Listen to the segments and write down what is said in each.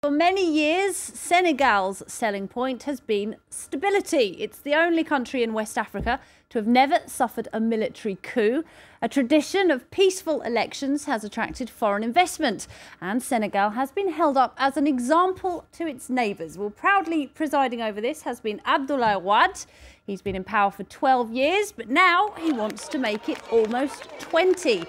For many years, Senegal's selling point has been stability. It's the only country in West Africa to have never suffered a military coup. A tradition of peaceful elections has attracted foreign investment, and Senegal has been held up as an example to its neighbours. Well, proudly presiding over this has been Abdoulaye Wade. He's been in power for 12 years, but now he wants to make it almost 20.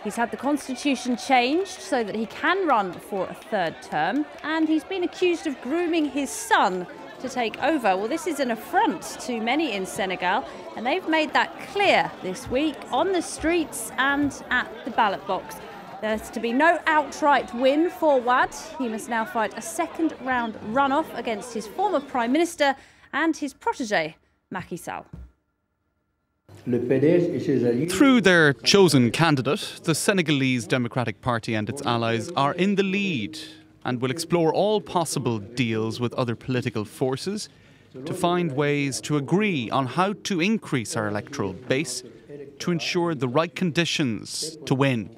He's had the constitution changed so that he can run for a third term, and he's been accused of grooming his son to take over. Well, this is an affront to many in Senegal, and they've made that clear this week on the streets and at the ballot box. There's to be no outright win for Wade. He must now fight a second-round runoff against his former Prime Minister and his protégé, Macky Sall. Through their chosen candidate, the Senegalese Democratic Party and its allies are in the lead and will explore all possible deals with other political forces to find ways to agree on how to increase our electoral base to ensure the right conditions to win.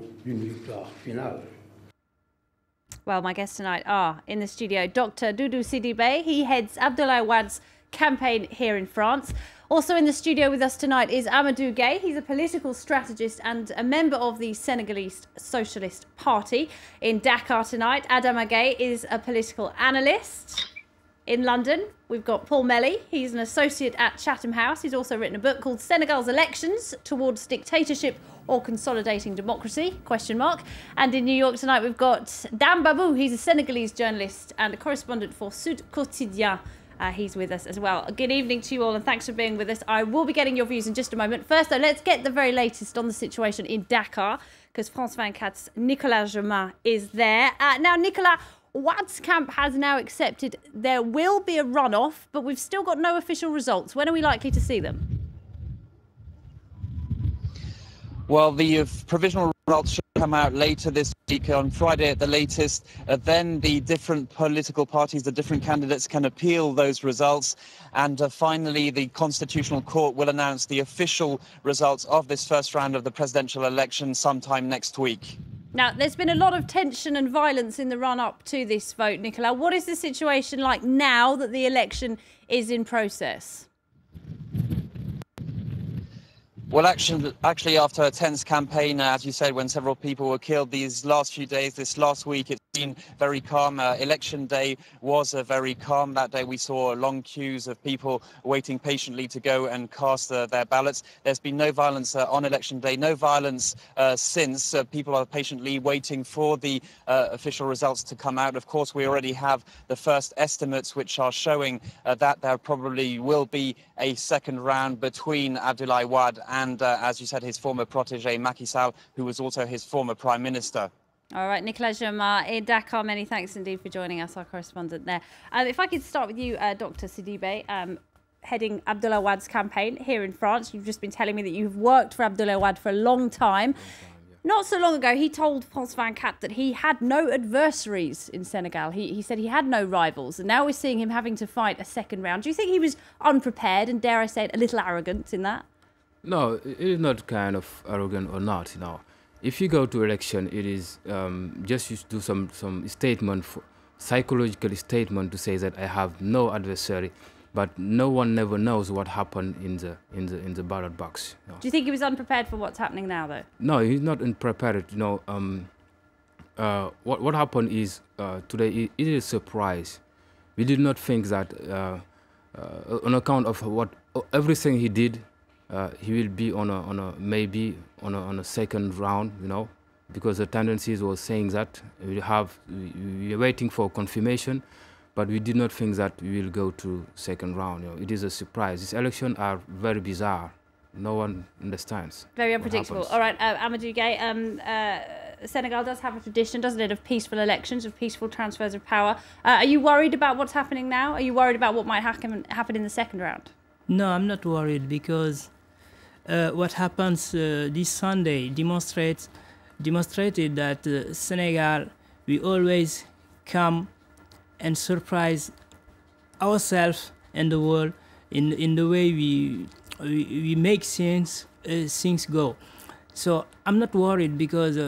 Well, my guests tonight are in the studio Dr. Doudou Sidibé. He heads Abdoulaye Wade's campaign here in France. Also in the studio with us tonight is Amadou Gueye. He's a political strategist and a member of the Senegalese Socialist Party. In Dakar tonight, Adama Gueye is a political analyst. In London, we've got Paul Melly. He's an associate at Chatham House. He's also written a book called Senegal's Elections Towards Dictatorship or Consolidating Democracy, ? And in New York tonight, we've got Dan Babou. He's a Senegalese journalist and a correspondent for Sud Quotidien. He's with us as well. Good evening to you all, and thanks for being with us. I will be getting your views in just a moment. First, though, let's get the very latest on the situation in Dakar, because France 24's Nicolas Germain is there. Now, Nicolas, Wade's camp has now accepted there will be a runoff, but we've still got no official results. When are we likely to see them? Well, the provisional results should come out later this week, on Friday at the latest. Then the different political parties, the different candidates can appeal those results. And finally, the Constitutional Court will announce the official results of this first round of the presidential election sometime next week. Now, there's been a lot of tension and violence in the run-up to this vote, Nicolas. What is the situation like now that the election is in process? Well, actually, after a tense campaign, as you said, when several people were killed these last few days, this last week, it's been very calm. Election day was very calm. That day we saw long queues of people waiting patiently to go and cast their ballots. There's been no violence on election day, no violence since. People are patiently waiting for the official results to come out. Of course, we already have the first estimates which are showing that there probably will be a second round between Abdoulaye Wade and, as you said, his former protégé, Macky Sall, who was also his former prime minister. All right, Nicolas Germain in Dakar, many thanks indeed for joining us, our correspondent there. If I could start with you, Dr. Sidibé, heading Abdoulaye Wade's campaign here in France. You've just been telling me that you've worked for Abdoulaye Wade for a long time. Not so long ago, he told France 24 that he had no adversaries in Senegal. He said he had no rivals, and now we're seeing him having to fight a second round. Do you think he was unprepared and, dare I say it, a little arrogant in that? No, it is not kind of arrogant or not, you know. If you go to election, it is just you do some statement, psychological statement to say that I have no adversary, but no one never knows what happened in the ballot box. You know. Do you think he was unprepared for what's happening now, though? No, he's not unprepared. You know, what happened is today it is a surprise. We did not think that on account of everything he did. He will be maybe on a second round, you know, because the tendencies were saying that we are waiting for confirmation, but we did not think that we will go to second round. You know, it is a surprise. These elections are very bizarre. No one understands. Very unpredictable. All right, Amadou Gueye, Senegal does have a tradition, doesn't it, of peaceful elections, of peaceful transfers of power. Are you worried about what's happening now? Are you worried about what might happen in the second round? No, I'm not worried, because what happens this Sunday demonstrated that Senegal, we always come and surprise ourselves and the world in the way we make things go. So I'm not worried, because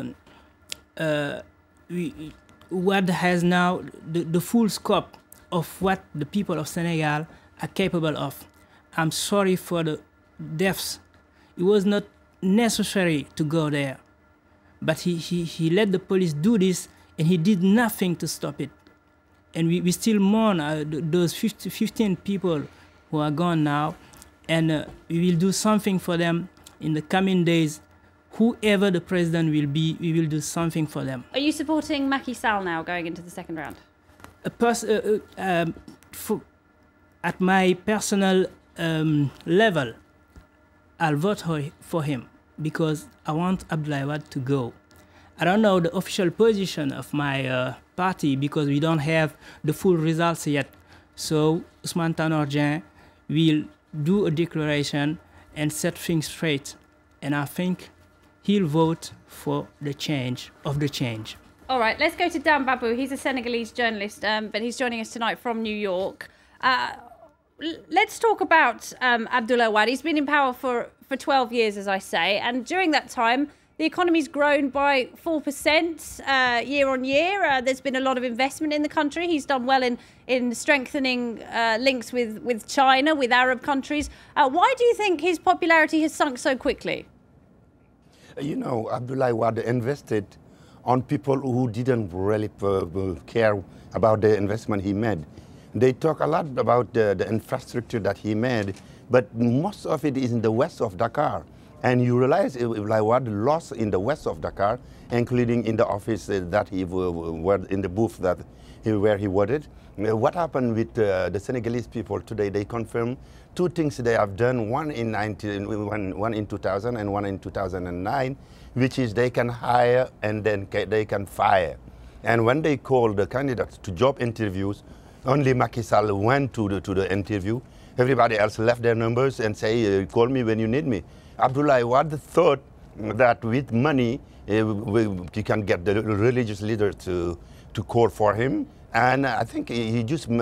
what has now the full scope of what the people of Senegal are capable of. I'm sorry for the deaths. It was not necessary to go there. But he let the police do this, and he did nothing to stop it. And we still mourn those 15 people who are gone now, and we will do something for them in the coming days. Whoever the president will be, we will do something for them. Are you supporting Macky Sall now going into the second round? At my personal level, I'll vote for him because I want Abdoulaye Wade to go. I don't know the official position of my party because we don't have the full results yet. So Ousmane Tanor Dieng will do a declaration and set things straight. And I think he'll vote for the change of the change. All right, let's go to Dan Babou. He's a Senegalese journalist, but he's joining us tonight from New York. Let's talk about Abdoulaye Wade. He's been in power for 12 years, as I say, and during that time, the economy's grown by 4% year on year. There's been a lot of investment in the country. He's done well in strengthening links with China, with Arab countries. Why do you think his popularity has sunk so quickly? You know, Abdoulaye Wade invested on people who didn't really care about the investment he made. They talk a lot about the infrastructure that he made, but most of it is in the west of Dakar. And you realize Abdoulaye Wade lost in the west of Dakar, including in the office that he was in the booth where he voted. What happened with the Senegalese people today? They confirm two things they have done: one in 2000 and one in 2009, which is they can hire and then they can fire. And when they call the candidates to job interviews, only Macky Sall went to the interview. Everybody else left their numbers and say, call me when you need me. Abdoulaye Wade thought that with money, he can get the religious leader to call for him. And I think he didn't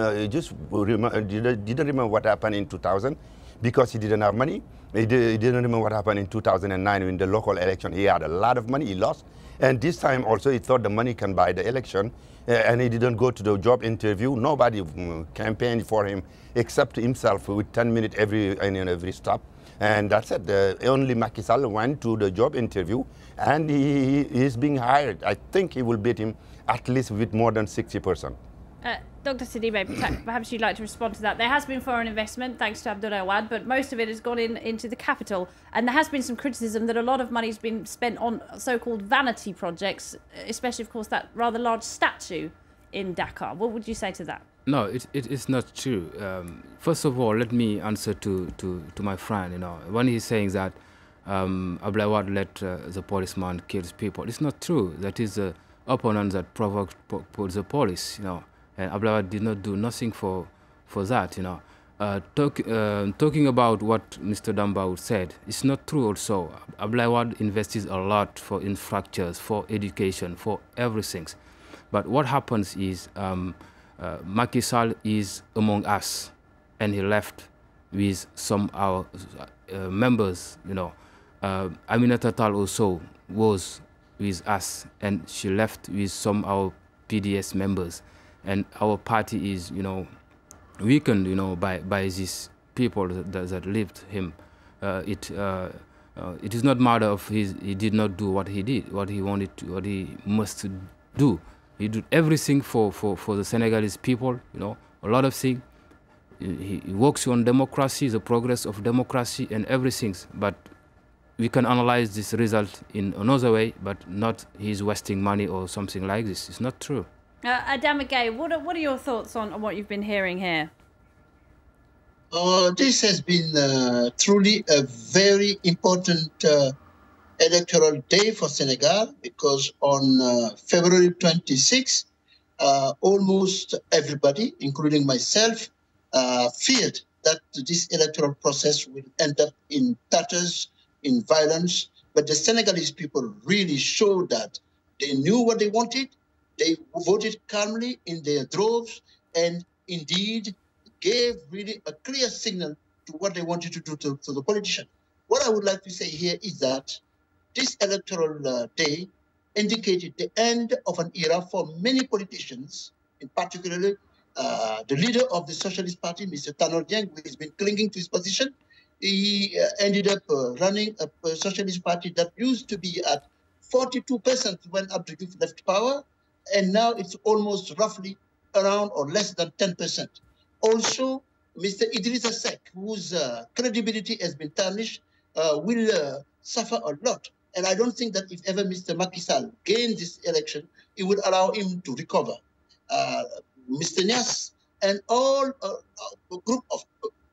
remember what happened in 2000 because he didn't have money. He didn't remember what happened in 2009 in the local election. He had a lot of money, he lost. And this time also he thought the money can buy the election. And he didn't go to the job interview. Nobody campaigned for him except himself with 10 minutes in every stop. And that's it. Only Macky Sall went to the job interview, and he is being hired. I think he will beat him at least with more than 60%. Dr. Sidibé, perhaps you'd like to respond to that. There has been foreign investment thanks to Abdoulaye Wade, but most of it has gone into the capital. And there has been some criticism that a lot of money has been spent on so-called vanity projects, especially, of course, that rather large statue in Dakar. What would you say to that? No, it is not true. First of all, let me answer to my friend. You know, when he's saying that Abdoulaye Wade let the policeman kill people, it's not true. That is the opponent that provoked the police. You know, and Abdoulaye Wade did not do nothing for that. You know, talking about what Mr. Dambao said, it's not true. Also, Abdoulaye Wade invests a lot for infrastructures, for education, for everything. But what happens is Macky Sall is among us, and he left with some our members. You know, Aminata Tal also was with us, and she left with some our PDS members, and our party is, you know, weakened, you know, by these people that left him. It is not matter of he did not do what he did, what he wanted to, what he must do. He did everything for the Senegalese people, you know, a lot of things. He works on democracy, the progress of democracy and everything. But we can analyze this result in another way, but not he's wasting money or something like this. It's not true. Adama Gaye, what are your thoughts on what you've been hearing here? This has been truly a very important electoral day for Senegal, because on February 26, almost everybody, including myself, feared that this electoral process will end up in tatters, in violence. But the Senegalese people really showed that they knew what they wanted. They voted calmly in their droves and indeed gave really a clear signal to what they wanted to do to the politician. What I would like to say here is that this electoral day indicated the end of an era for many politicians, in particular the leader of the Socialist Party, Mr. Tanor Dieng, who has been clinging to his position. He ended up running a Socialist Party that used to be at 42% when Abdou Diouf left power, and now it's almost roughly around or less than 10%. Also, Mr. Idrissa Seck, whose credibility has been tarnished, will suffer a lot. And I don't think that if ever Mr. Macky Sall gains this election, it would allow him to recover. Mr. Niasse and all a group of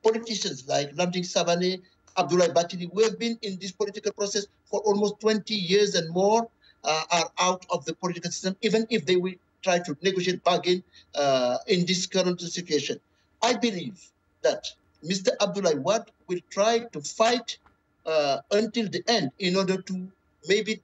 politicians like Landing Savané, Abdoulaye Bathily, who have been in this political process for almost 20 years and more, are out of the political system, even if they will try to negotiate bargain in this current situation. I believe that Mr. Abdoulaye Wade will try to fight until the end in order to maybe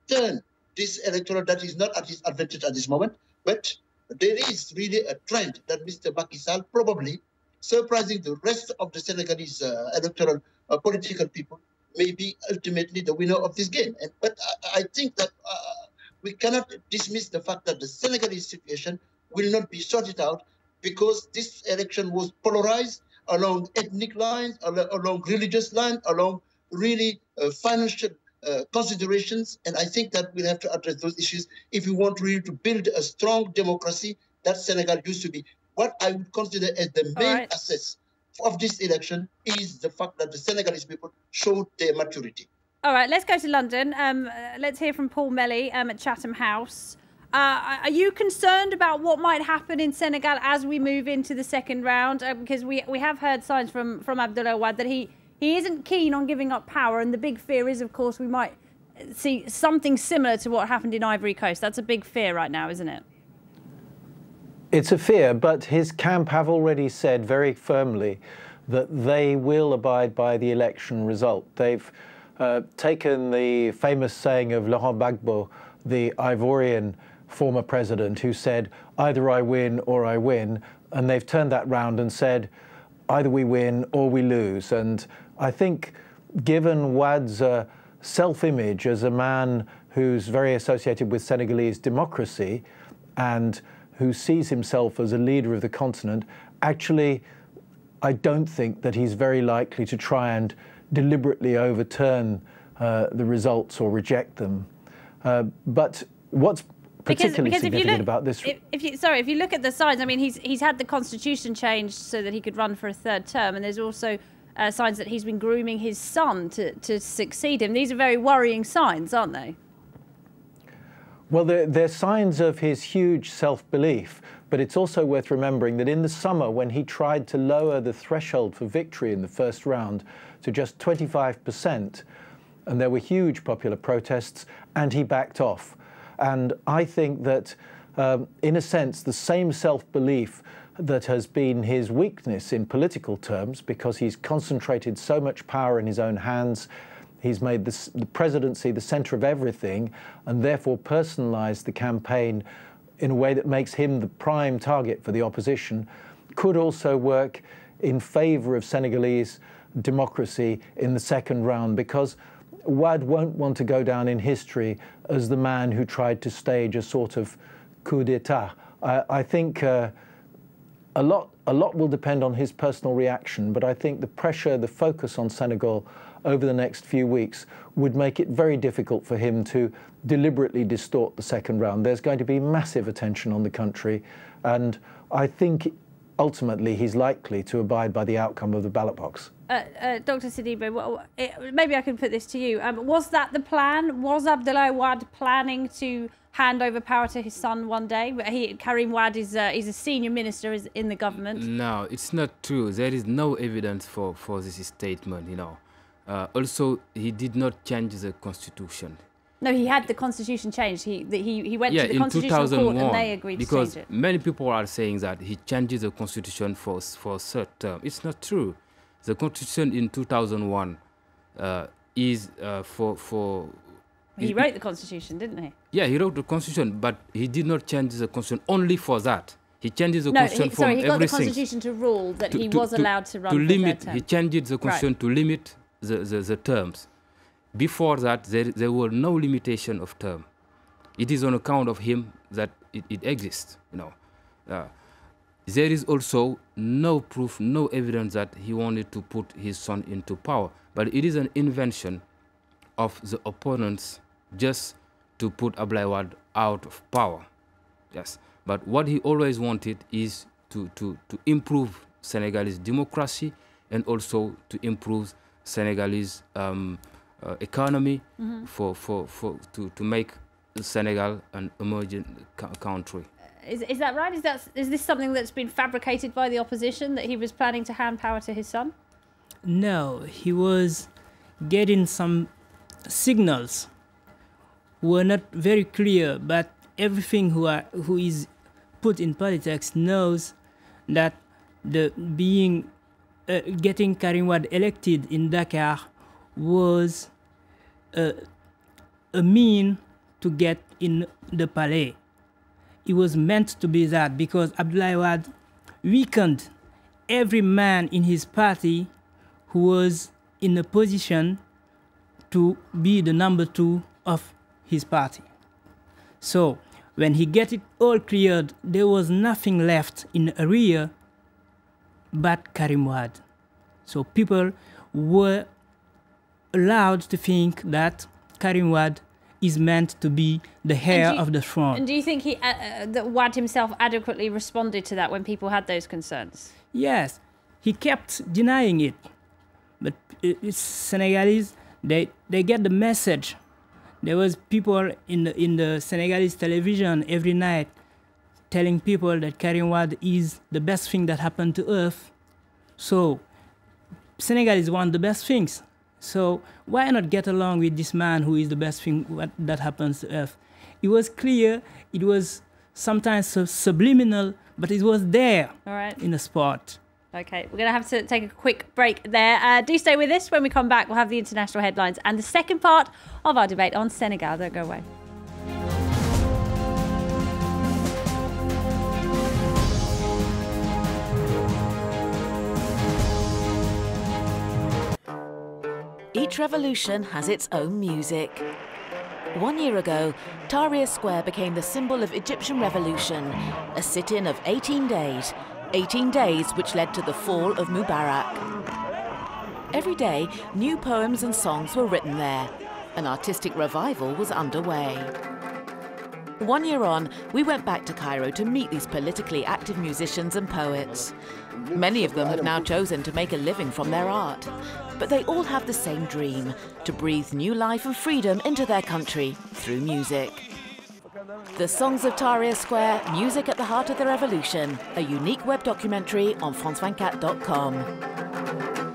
turn this electoral that is not at his advantage at this moment. But there is really a trend that Mr. Macky Sall, probably surprising the rest of the Senegalese electoral political people, may be ultimately the winner of this game. But I think that we cannot dismiss the fact that the Senegalese situation will not be sorted out, because this election was polarized along ethnic lines, along religious lines, along really financial considerations. And I think that we'll have to address those issues if we want really to build a strong democracy that Senegal used to be. What I would consider as the main assets of this election is the fact that the Senegalese people showed their maturity. All right, let's go to London. Let's hear from Paul Melly at Chatham House. Are you concerned about what might happen in Senegal as we move into the second round? Because we have heard signs from Abdoulaye Wade that he isn't keen on giving up power, and the big fear is, of course, we might see something similar to what happened in Ivory Coast. That's a big fear right now, isn't it? It's a fear, but his camp have already said very firmly that they will abide by the election result. They've taken the famous saying of Laurent Gbagbo, the Ivorian former president, who said, either I win or I win, and they've turned that round and said, either we win or we lose. And I think, given Wade's self-image as a man who's very associated with Senegalese democracy and who sees himself as a leader of the continent, actually, I don't think that he's very likely to try and deliberately overturn the results or reject them. But what's particularly significant about this... If you look at the signs, I mean, he's had the constitution changed so that he could run for a third term, and there's also signs that he's been grooming his son to succeed him. These are very worrying signs, aren't they? Well, they're signs of his huge self-belief, but it's also worth remembering that in the summer, when he tried to lower the threshold for victory in the first round to just 25%, and there were huge popular protests, and he backed off. And I think that, in a sense, the same self-belief that has been his weakness in political terms, because he's concentrated so much power in his own hands, he's made the presidency the center of everything, and therefore personalized the campaign in a way that makes him the prime target for the opposition, could also work in favor of Senegalese democracy in the second round, because Wade won't want to go down in history as the man who tried to stage a sort of coup d'etat. I think a lot will depend on his personal reaction, but I think the pressure, the focus on Senegal over the next few weeks would make it very difficult for him to deliberately distort the second round. There's going to be massive attention on the country, and I think ultimately he's likely to abide by the outcome of the ballot box. Dr. Sidibe, maybe I can put this to you. Was that the plan? Was Abdoulaye Wade planning to hand over power to his son one day? Karim Wade is a senior minister in the government. No, it's not true. There is no evidence for this statement, you know. Also, he did not change the constitution. No, he had the constitution changed. He went to the constitutional court and they agreed to change it. Because many people are saying that he changes the constitution for a third term. It's not true. The constitution in 2001 is for... He wrote the constitution, didn't he? Yeah, he wrote the constitution, but he did not change the constitution only for that. He changes the constitution for everything. He got the constitution to rule that he was allowed to run for a third term. He changed the constitution to limit the terms. Before that, there were no limitation of term. It is on account of him that it exists, you know. There is also no proof, no evidence that he wanted to put his son into power, but it is an invention of the opponents just to put Abdoulaye Wade out of power. Yes, but what he always wanted is to improve Senegalese democracy and also to improve Senegalese economy to make Senegal an emerging country. Is that right? Is this something that's been fabricated by the opposition, that he was planning to hand power to his son? No, he was getting some signals were not very clear, but everything who is put in politics knows that getting Karim Wade elected in Dakar was a mean to get in the palais. It was meant to be that, because Abdoulaye Wade weakened every man in his party who was in a position to be the number 2 of his party. So when he get it all cleared, there was nothing left in area but Karim Wade. So people were allowed to think that Karim Wade is meant to be the heir of the throne. And do you think that Wade himself adequately responded to that when people had those concerns? Yes, he kept denying it. But Senegalese, they get the message. There was people in the Senegalese television every night telling people that Karim Wade is the best thing that happened to Earth. So Senegalese want the best things. So why not get along with this man who is the best thing that happens to Earth? It was clear, it was sometimes subliminal, but it was there in the sport. Okay, we're going to have to take a quick break there. Do stay with us. When we come back, we'll have the international headlines and the second part of our debate on Senegal. Don't go away. Each revolution has its own music. 1 year ago, Tahrir Square became the symbol of Egyptian revolution, a sit-in of 18 days. 18 days which led to the fall of Mubarak. Every day, new poems and songs were written there. An artistic revival was underway. 1 year on, we went back to Cairo to meet these politically active musicians and poets. Many of them have now chosen to make a living from their art. But they all have the same dream, to breathe new life and freedom into their country through music. The Songs of Tahrir Square, Music at the Heart of the Revolution, a unique web documentary on France24.com.